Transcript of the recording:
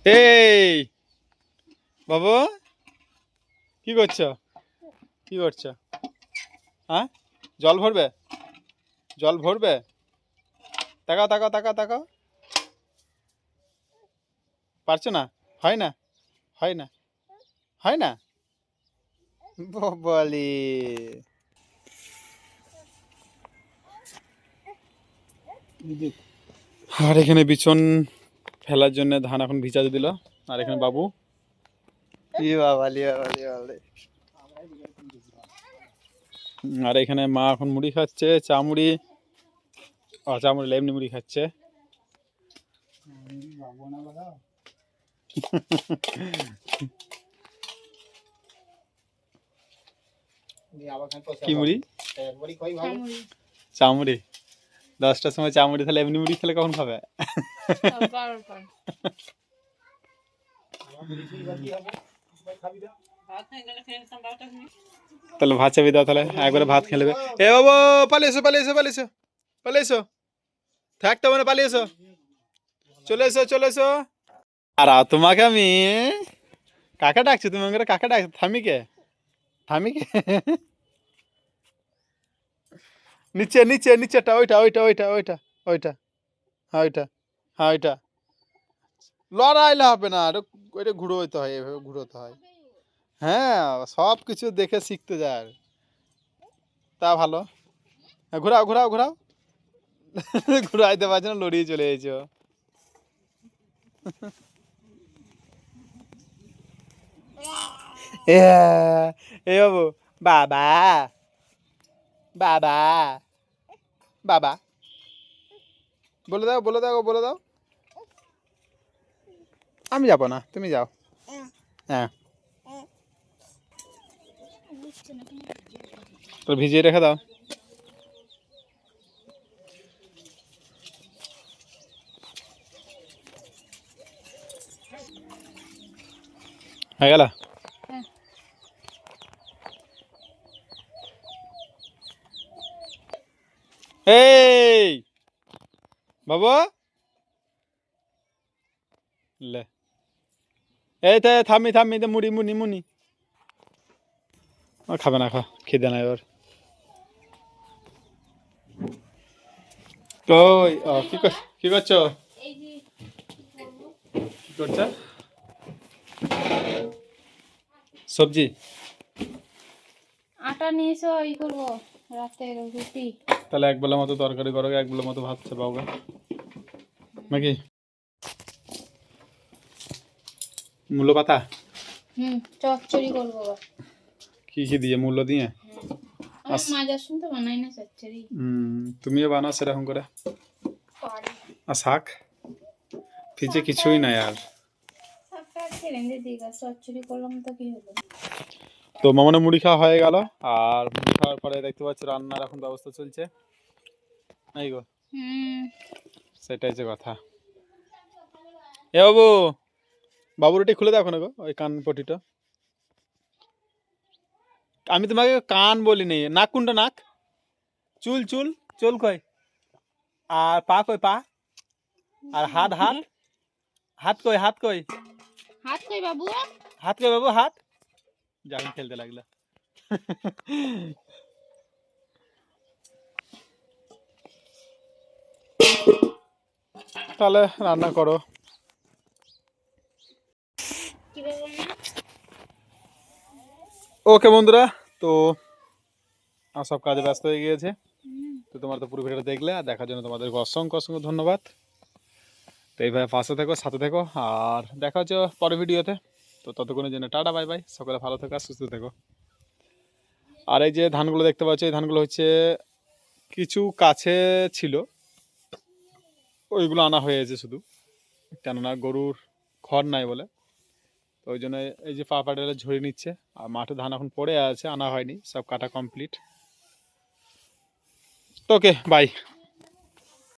এই বাবু কি করছো? কি করছো? হ্যাঁ, জল ভরবে? জল ভরবে? তাকাও তাকাও তাকাও তাকাও। পারছো না? হয় না? হয় না? হয় না? বলি আর এখানে বিছন ফেলার জন্য ধান এখন ভিজাতে দিল। আর এখানে বাবু আর এখানে মা এখন মুড়ি খাচ্ছে, চা মুড়ি। চা মুড়ি এমনি মুড়ি খাচ্ছে। কি মুড়ি? চা মুড়ি। 10টার সময় চা মুড়ি, তাহলে এমনি মুড়ি খেলে কখন খাবে? তাহলে ভাত চাবি দাও, তাহলে একবারে ভাত খেয়ে নেবে। এ বাবু পালিয়ে এসো পালিয়ে এসো পালিয়ে এসো পালিয়ে এসো, থাকতে মানে পালিয়ে এসো, চলে এসো চলে এসো। আর তোমাকে আমি কাকা ডাকছি, তুমি আমাকে কাকা ডাকছো। থামিকে থামিকে নিচে নিচে নিচেটা, ওইটা ওইটা ওইটা ওইটা ওইটা, হ্যাঁ ওইটা, হ্যাঁ ওইটা। লড়াইলে হবে না, ওইটা ঘুরোতে হয়, এভাবে ঘুরোতে হয়। হ্যাঁ, সব কিছু দেখে শিখতে যায়, তা ভালো। ঘোরাও ঘোরাও ঘোরাও। ঘুরাইতে পারছো না, লড়িয়ে চলে এসেছো। এ বাবু, বাবা বাবা বাবা বলে দাও বলে দাও বলে দাও। আমি যাবো না, তুমি যাও। হ্যাঁ, তো ভিজিয়ে রেখে দাও। হয়ে গেল? এই বাবু লে, এই তো থামি থামি, মুড়ি মুড়ি মুড়ি। খাবে না, খা, খিদে নাই এবার। কই কি করছো? কি করছো? সবজি আটা নিয়ে এসো, ই করবো রাতে রুটি। তাহলে এক বেলা মতো তরকারি করো, এক বেলা মতো ভাত চাপাওগা নাকি? মূলো পাতা চচ্চড়ি করবো। কি কি দিয়ে? মূল্য দিয়ে? আমার মা যাসুন তো বানাই না চচ্চড়ি। তুমিও বানাও সেরকম করে। আর শাক ফ্রিজে কিছুই নাই আর। চচ্চড়ি করলাম তো কি হলো। তো মামনে মুড়ি খাওয়া হয়ে গেল। আর মুড়ি খাওয়ার পরে দেখতে পাচ্ছি রান্নার এখন ব্যবস্থা চলছে, এই গো। সেটাই যে কথা। এ বাবু, বাবুর এটি খুলে দেখো না গো, ওই কান পটিটা। আমি তোমাকে কান বলিনি, নাক কোনটা? নাক, চুল চুল চুল কই? আর পা কই? পা আর হাত হাত হাত কই? হাত কই? হাত কই বাবু? হাত কই বাবু? হাত যখন খেলতে লাগলো। তাহলে রান্না করো। ওকে বন্ধুরা, তো সব কাজে ব্যস্ত হয়ে গিয়েছে। তো তোমার তো পুরো ভিডিওটা দেখলে, আর দেখার জন্য তোমাদেরকে অসংখ্য অসংখ্য ধন্যবাদ। তো এইভাবে পাশে থেকো, সাথে থেকো, আর দেখা হচ্ছে পরের ভিডিওতে। তো ততক্ষণের জন্য টাটা, বাই বাই, সকলে ভালো থেকো আর সুস্থ থেকো। আর এই যে ধানগুলো দেখতে পাচ্ছ, এই ধানগুলো হচ্ছে কিছু কাছে ছিল, ওইগুলো আনা হয়েছে শুধু, কেননা গরুর খড় নাই বলে। তো ওই জন্য এই যে পাটালে ঝরিয়ে নিচ্ছে। আর মাঠে ধান এখন পড়ে আছে, আনা হয়নি, সব কাটা কমপ্লিট। Okay bye.